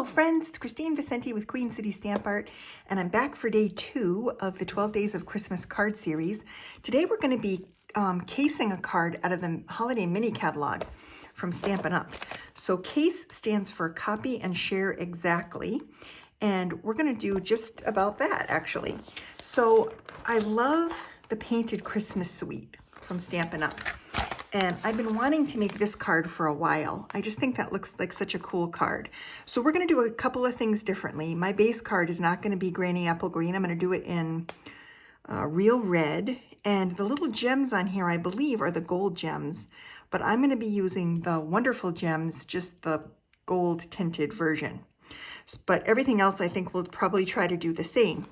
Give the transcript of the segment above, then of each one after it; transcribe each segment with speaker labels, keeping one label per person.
Speaker 1: Hello friends, it's Kristine Vicente with Queen City Stamp Art, and I'm back for day 2 of the 12 Days of Christmas card series. Today we're going to be casing a card out of the Holiday Mini Catalog from Stampin' Up. So case stands for copy and share exactly, and we're going to do just about that actually. So I love the Painted Christmas Suite from Stampin' Up. And I've been wanting to make this card for a while. I just think that looks like such a cool card. So we're going to do a couple of things differently. My base card is not going to be Granny Apple Green. I'm going to do it in Real Red. And the little gems on here, I believe, are the gold gems. But I'm going to be using the Wonderful Gems, just the gold tinted version. But everything else I think we'll probably try to do the same.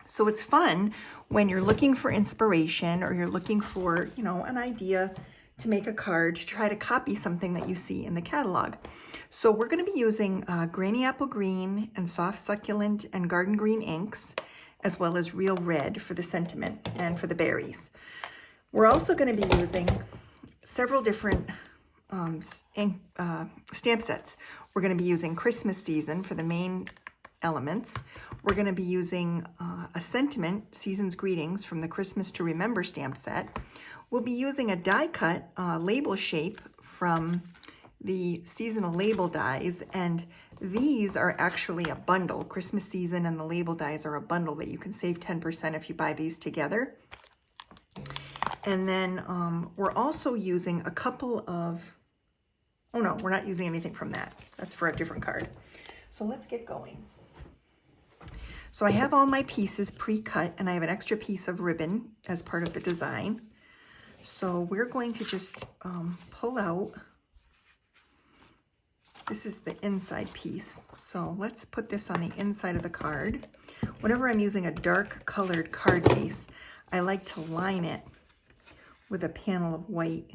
Speaker 1: So it's fun when you're looking for inspiration or you're looking for, an idea to make a card to try to copy something that you see in the catalog. So we're going to be using Granny Apple Green and Soft Succulent and Garden Green inks, as well as Real Red for the sentiment and for the berries. We're also going to be using several different stamp sets. We're going to be using Christmas Season for the main elements. We're going to be using a sentiment, Season's Greetings, from the Christmas to Remember stamp set. We'll be using a die cut label shape from the seasonal label dies, and these are actually a bundle. Christmas Season and the label dies are a bundle that you can save 10% if you buy these together. And then we're also using a couple of, oh no, we're not using anything from that. That's for a different card. So let's get going. So I have all my pieces pre-cut, and I have an extra piece of ribbon as part of the design. So we're going to just pull out, this is the inside piece. So let's put this on the inside of the card. Whenever I'm using a dark colored card base, I like to line it with a panel of white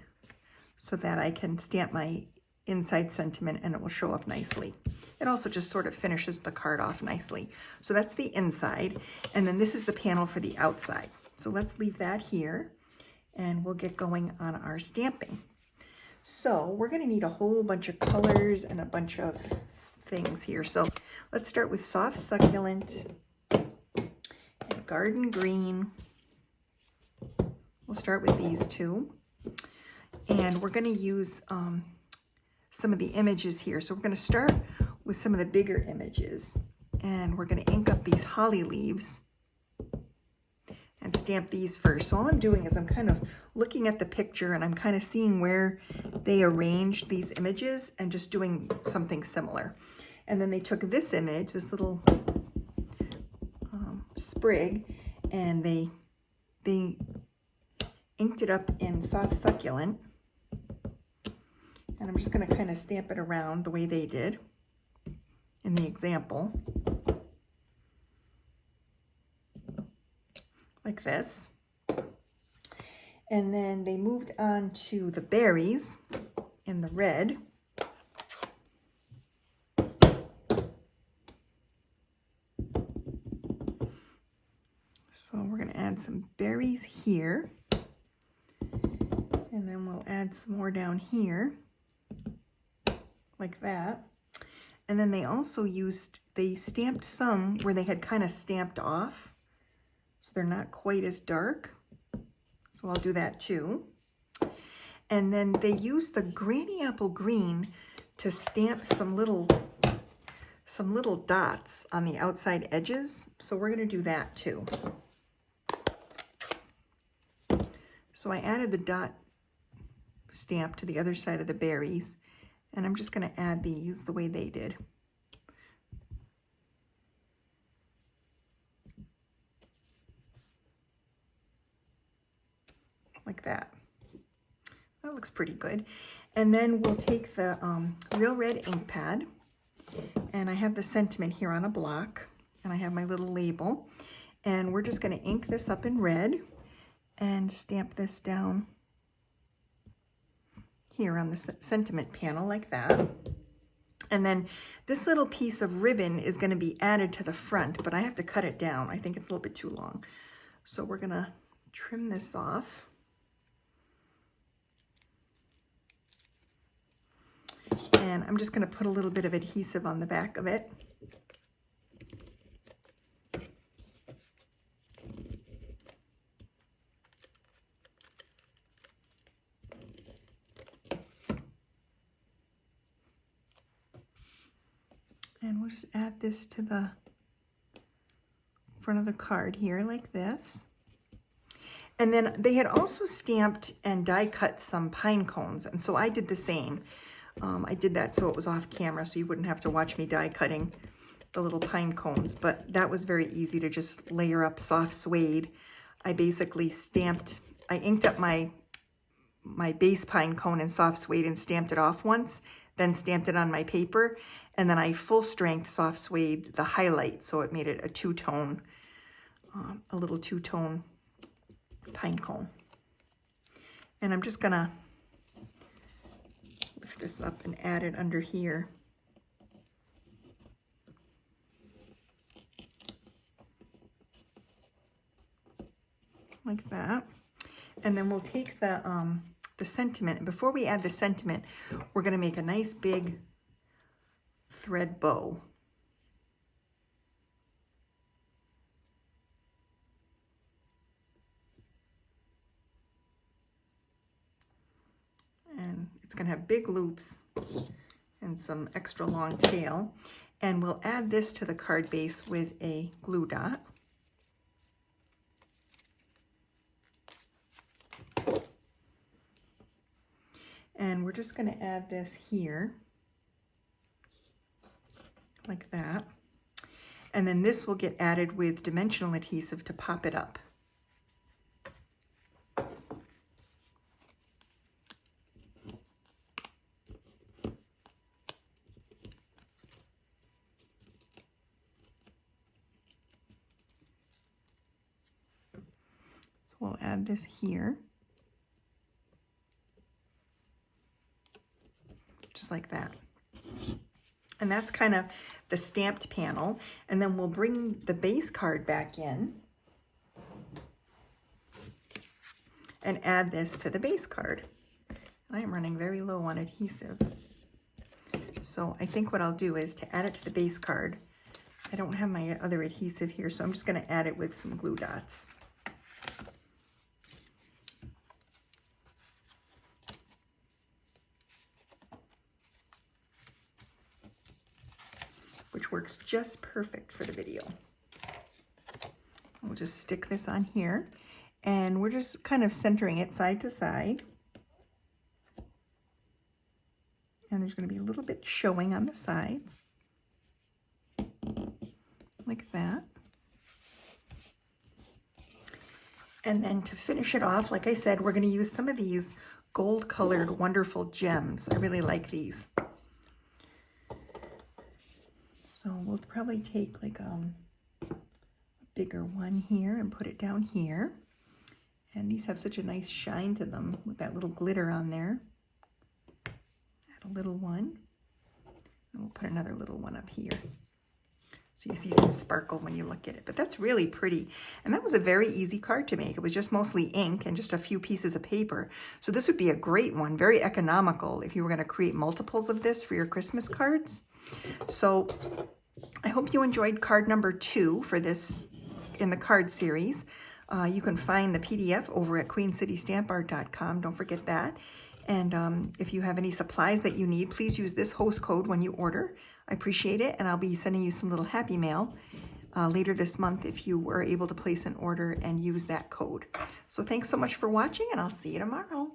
Speaker 1: so that I can stamp my inside sentiment and it will show up nicely. It also just sort of finishes the card off nicely. So that's the inside, and then this is the panel for the outside. So let's leave that here and we'll get going on our stamping. So we're going to need a whole bunch of colors and a bunch of things here. So let's start with Soft Succulent and Garden Green. We'll start with these two, and we're going to use some of the images here. So we're going to start with some of the bigger images, and we're going to ink up these holly leaves and stamp these first. So all I'm doing is I'm kind of looking at the picture and I'm kind of seeing where they arranged these images and just doing something similar. And then they took this image, this little sprig, and they inked it up in Soft Succulent. And I'm just going to kind of stamp it around the way they did in the example. Like this. And then they moved on to the berries in the red. So we're going to add some berries here. And then we'll add some more down here. Like that. And then they also they stamped some where they had kind of stamped off, so they're not quite as dark. So I'll do that too. And then they used the Granny Apple Green to stamp some little dots on the outside edges. So we're going to do that too. So I added the dot stamp to the other side of the berries. And I'm just going to add these the way they did. Like that. That looks pretty good. And then we'll take the Real Red ink pad. And I have the sentiment here on a block. And I have my little label. And we're just going to ink this up in red and stamp this down here on the sentiment panel like that. And then this little piece of ribbon is going to be added to the front, but I have to cut it down. I think it's a little bit too long. So we're going to trim this off. And I'm just going to put a little bit of adhesive on the back of it. And we'll just add this to the front of the card here like this. And then they had also stamped and die cut some pine cones, and so I did the same. I did that so it was off camera, so you wouldn't have to watch me die cutting the little pine cones, but that was very easy to just layer up soft suede. I basically I inked up my base pine cone in soft suede and stamped it off once, then stamped it on my paper, and then I full strength soft suede the highlight, so it made it a two-tone, a little two-tone pine cone. And I'm just gonna lift this up and add it under here. Like that. And then we'll take the sentiment. And before we add the sentiment, we're gonna make a nice big thread bow. And it's going to have big loops and some extra long tail. And we'll add this to the card base with a glue dot. And we're just going to add this here, like that. And then this will get added with dimensional adhesive to pop it up. We'll add this here, just like that. And that's kind of the stamped panel. And then we'll bring the base card back in and add this to the base card. I am running very low on adhesive. So I think what I'll do is to add it to the base card. I don't have my other adhesive here, so I'm just going to add it with some glue dots. Which works just perfect for the video. We'll just stick this on here, and we're just kind of centering it side to side. And there's going to be a little bit showing on the sides, like that. And then to finish it off, like I said, we're going to use some of these gold-colored wonderful gems. I really like these. So we'll probably take like a bigger one here and put it down here. And these have such a nice shine to them with that little glitter on there. Add a little one. And we'll put another little one up here. So you see some sparkle when you look at it. But that's really pretty. And that was a very easy card to make. It was just mostly ink and just a few pieces of paper. So this would be a great one, very economical if you were going to create multiples of this for your Christmas cards. So I hope you enjoyed card number 2 for this in the card series. You can find the PDF over at queencitystampart.com. Don't forget that. And if you have any supplies that you need, please use this host code when you order. I appreciate it. And I'll be sending you some little happy mail later this month if you were able to place an order and use that code. So thanks so much for watching, and I'll see you tomorrow.